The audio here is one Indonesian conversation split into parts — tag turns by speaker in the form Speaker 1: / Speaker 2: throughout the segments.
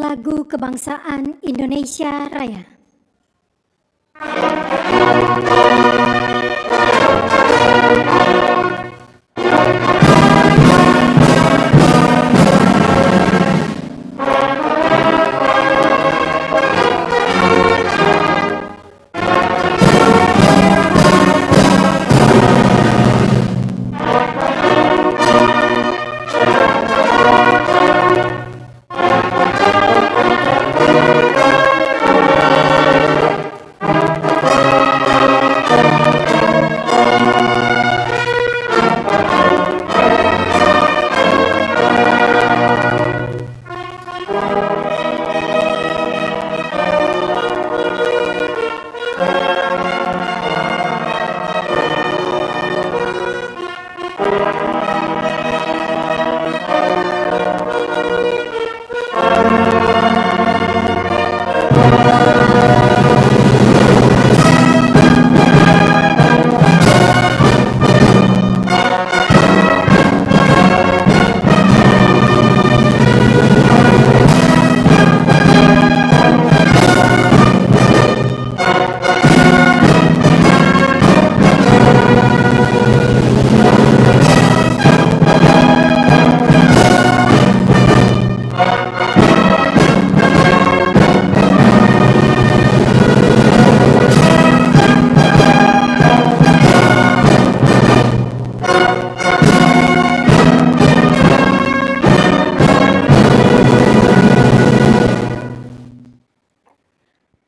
Speaker 1: Lagu Kebangsaan Indonesia Raya.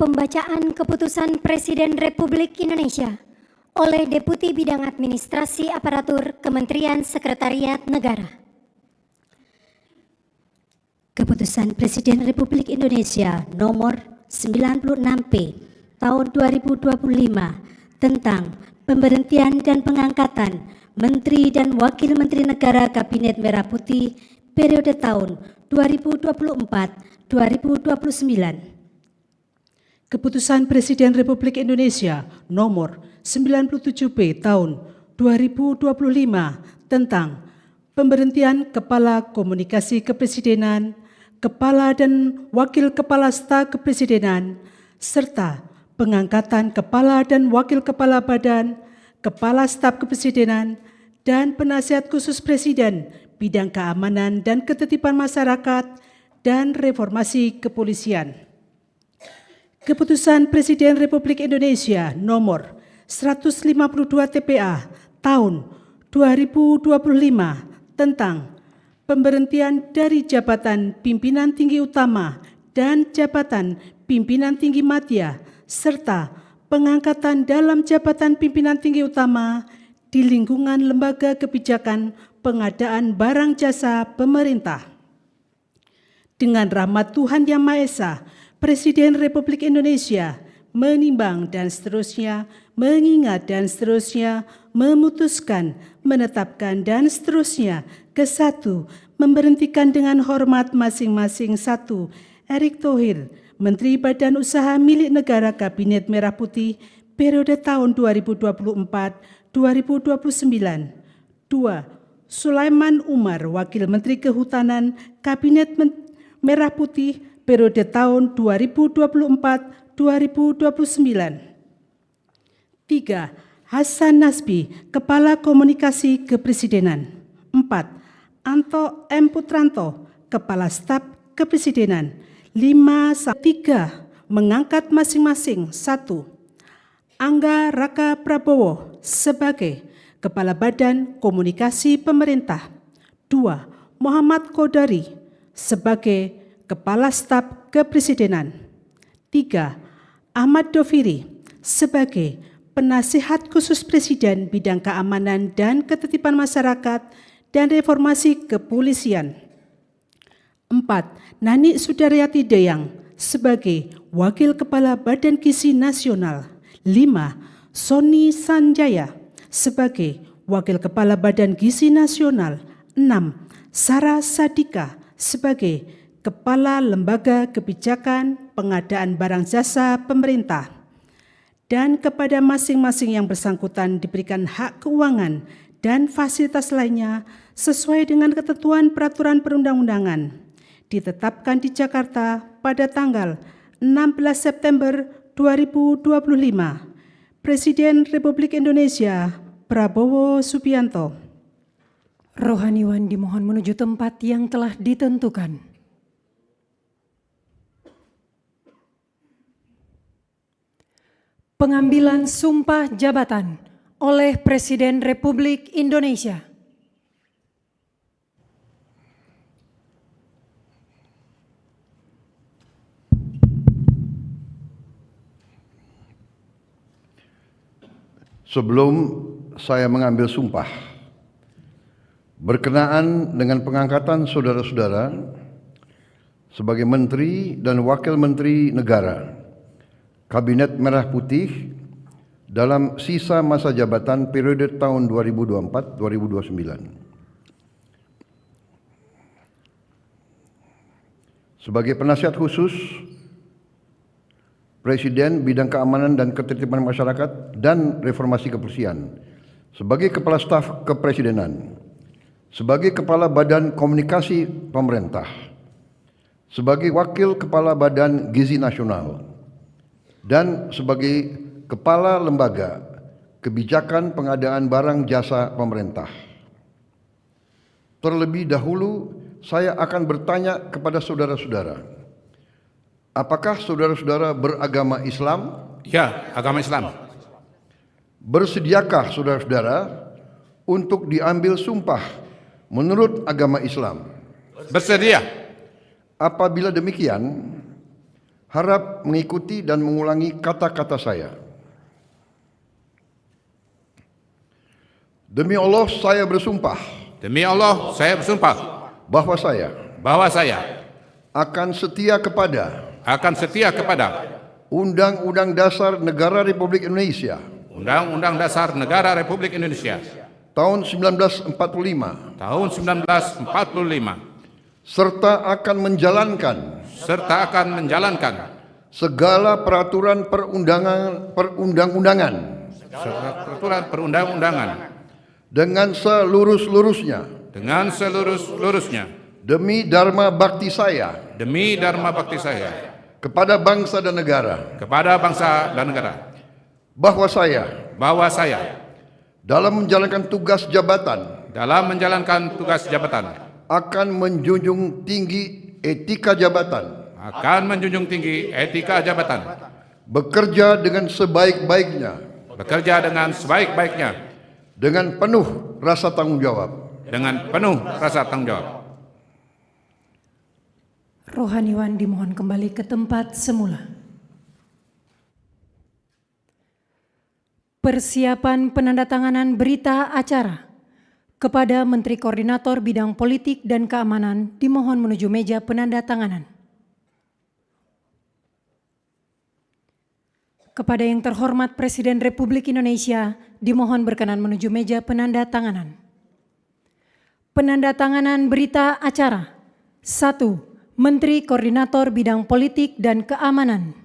Speaker 1: Pembacaan Keputusan Presiden Republik Indonesia oleh Deputi Bidang Administrasi Aparatur Kementerian Sekretariat Negara.
Speaker 2: Keputusan Presiden Republik Indonesia nomor 96P tahun 2025 tentang pemberhentian dan pengangkatan Menteri dan Wakil Menteri Negara Kabinet Merah Putih periode tahun 2024-2029.
Speaker 3: Keputusan Presiden Republik Indonesia nomor 97P tahun 2025 tentang pemberhentian Kepala Komunikasi Kepresidenan, Kepala dan Wakil Kepala Staf Kepresidenan, serta pengangkatan Kepala dan Wakil Kepala Badan, Kepala Staf Kepresidenan, dan Penasihat Khusus Presiden Bidang Keamanan dan Ketertiban Masyarakat dan Reformasi Kepolisian. Keputusan Presiden Republik Indonesia nomor 152 TPA tahun 2025 tentang pemberhentian dari jabatan pimpinan tinggi utama dan jabatan pimpinan tinggi madya serta pengangkatan dalam jabatan pimpinan tinggi utama di lingkungan lembaga kebijakan pengadaan barang jasa pemerintah. Dengan rahmat Tuhan Yang Maha Esa, Presiden Republik Indonesia menimbang dan seterusnya, mengingat dan seterusnya, memutuskan, menetapkan dan seterusnya. Ke-1, memberhentikan dengan hormat masing-masing. 1. Erick Thohir, Menteri Badan Usaha Milik Negara Kabinet Merah Putih periode tahun 2024-2029. 2. Sulaiman Umar, Wakil Menteri Kehutanan Kabinet Merah Putih periode tahun 2024-2029. 3. Hasan Nasbi, Kepala Komunikasi Kepresidenan. 4. Anto M. Putranto, Kepala Staf Kepresidenan. 5. 3. Mengangkat masing-masing. 1. Angga Raka Prabowo sebagai Kepala Badan Komunikasi Pemerintah. 2. Muhammad Kodari sebagai Kepala Staf Kepresidenan. 3. Ahmad Doviri sebagai Penasihat Khusus Presiden Bidang Keamanan dan Ketertiban Masyarakat dan Reformasi Kepolisian. 4. Nani Sudaryati Deyang sebagai Wakil Kepala Badan Gizi Nasional. 5. Sony Sanjaya sebagai Wakil Kepala Badan Gizi Nasional. 6. Sarah Sadika sebagai Kepala Lembaga Kebijakan Pengadaan Barang Jasa Pemerintah, dan kepada masing-masing yang bersangkutan diberikan hak keuangan dan fasilitas lainnya sesuai dengan ketentuan peraturan perundang-undangan. ditetapkan di Jakarta pada tanggal 16 September 2025. Presiden Republik Indonesia Prabowo Subianto.
Speaker 4: Rohaniwan dimohon menuju tempat yang telah ditentukan. Pengambilan sumpah jabatan oleh Presiden Republik Indonesia.
Speaker 5: Sebelum saya mengambil sumpah, berkenaan dengan pengangkatan saudara-saudara sebagai Menteri dan Wakil Menteri Negara Kabinet Merah Putih dalam sisa masa jabatan periode tahun 2024-2029. Sebagai penasihat khusus Presiden Bidang Keamanan dan Ketertiban Masyarakat dan Reformasi Kepolisian, sebagai Kepala Staf Kepresidenan, sebagai Kepala Badan Komunikasi Pemerintah, sebagai Wakil Kepala Badan Gizi Nasional, dan sebagai Kepala Lembaga Kebijakan Pengadaan Barang Jasa Pemerintah. Terlebih dahulu, saya akan bertanya kepada saudara-saudara, apakah saudara-saudara beragama Islam?
Speaker 6: Ya, agama Islam.
Speaker 5: Bersediakah saudara-saudara untuk diambil sumpah menurut agama Islam?
Speaker 6: Bersedia.
Speaker 5: Apabila demikian, harap mengikuti dan mengulangi kata-kata saya. Demi Allah saya bersumpah.
Speaker 6: Demi Allah, saya bersumpah
Speaker 5: Bahwa saya
Speaker 6: bahwa saya
Speaker 5: akan setia kepada Undang-Undang Dasar Negara Republik Indonesia
Speaker 6: Undang-Undang Dasar Negara Republik Indonesia
Speaker 5: tahun 1945
Speaker 6: tahun 1945
Speaker 5: serta akan menjalankan segala peraturan perundang-undangan
Speaker 6: peraturan perundang-undangan
Speaker 5: dengan seluruh-luruhnya demi dharma bakti saya kepada bangsa dan negara, bahwa saya dalam menjalankan tugas jabatan akan menjunjung tinggi etika jabatan, bekerja dengan sebaik-baiknya dengan penuh rasa tanggung jawab.
Speaker 4: Rohaniwan dimohon kembali ke tempat semula. Persiapan penandatanganan berita acara kepada Menteri Koordinator Bidang Politik dan Keamanan dimohon menuju meja penandatanganan. Kepada yang terhormat Presiden Republik Indonesia dimohon berkenan menuju meja penandatanganan. Penandatanganan berita acara. 1. Menteri Koordinator Bidang Politik dan Keamanan.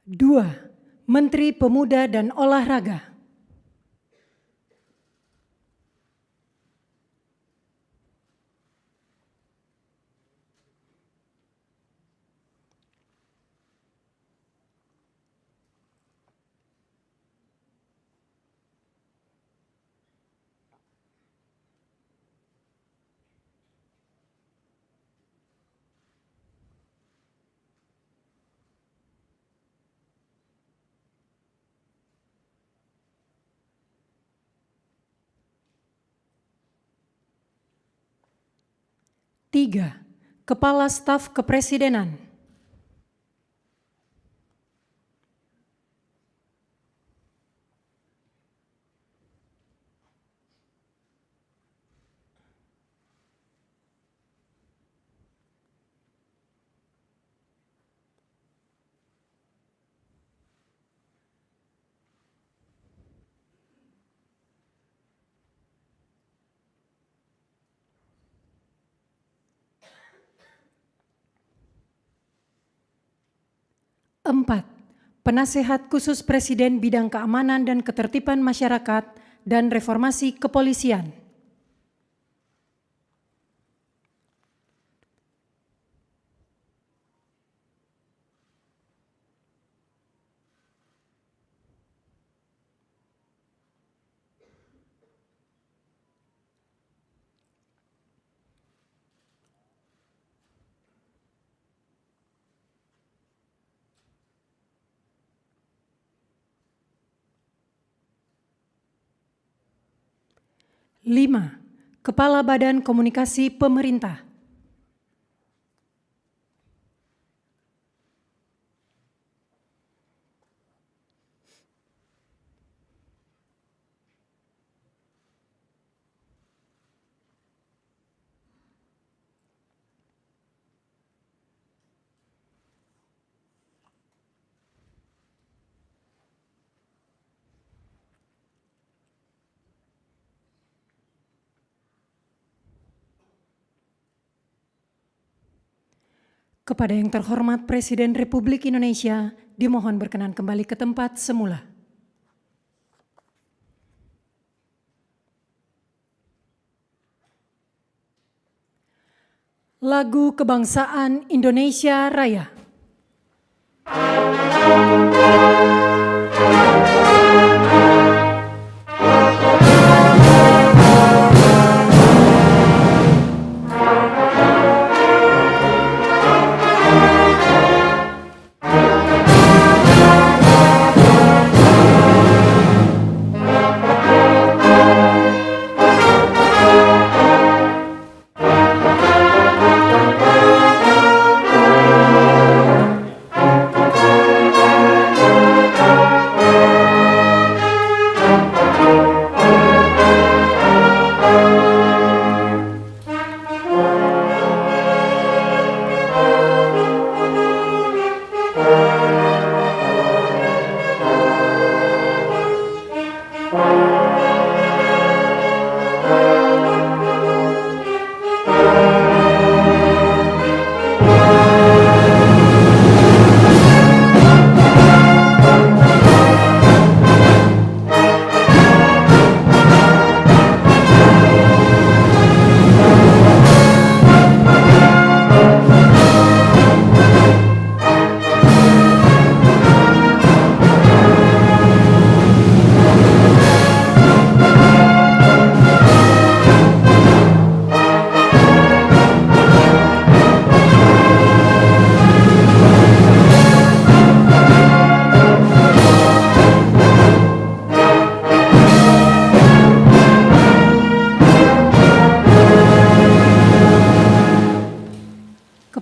Speaker 4: Dua, Menteri Pemuda dan Olahraga. Tiga, Kepala Staf Kepresidenan. 4. Penasehat Khusus Presiden Bidang Keamanan dan Ketertiban Masyarakat dan Reformasi Kepolisian. Lima, Kepala Badan Komunikasi Pemerintah. Kepada yang terhormat Presiden Republik Indonesia, dimohon berkenan kembali ke tempat semula. Lagu Kebangsaan Indonesia Raya.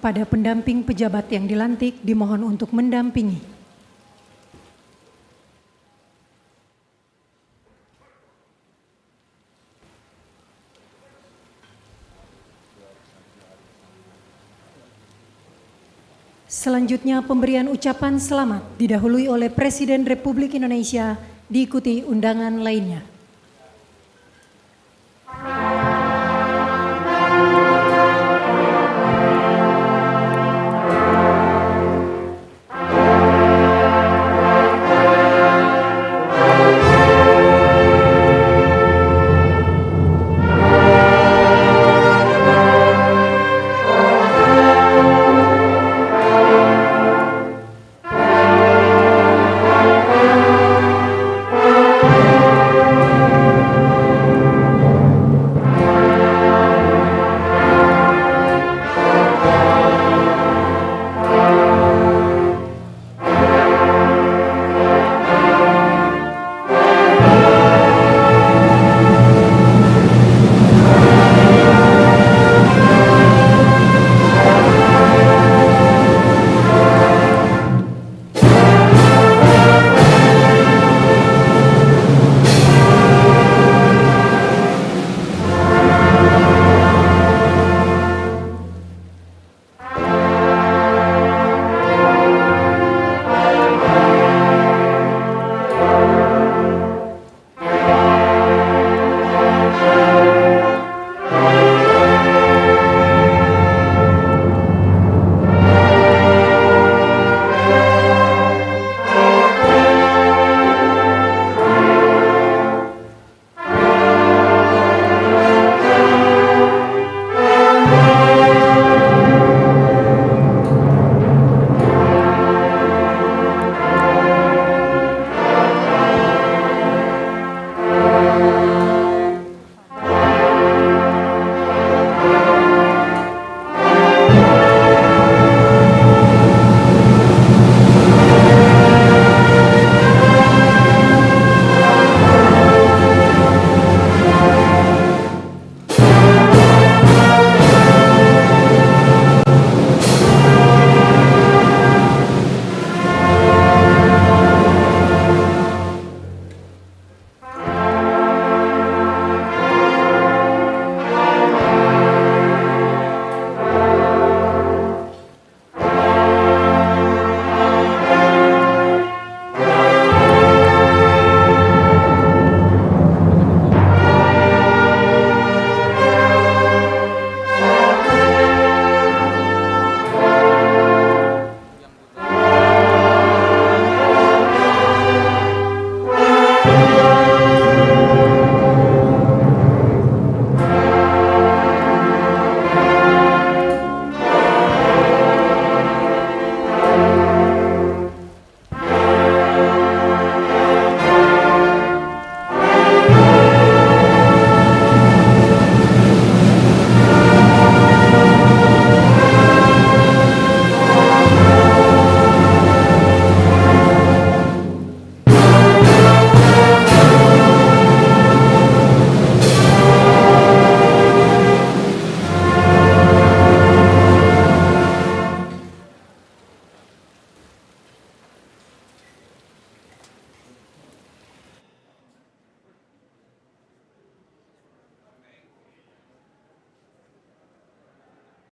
Speaker 4: Kepada pendamping pejabat yang dilantik, dimohon untuk mendampingi. Selanjutnya pemberian ucapan selamat didahului oleh Presiden Republik Indonesia, diikuti undangan lainnya.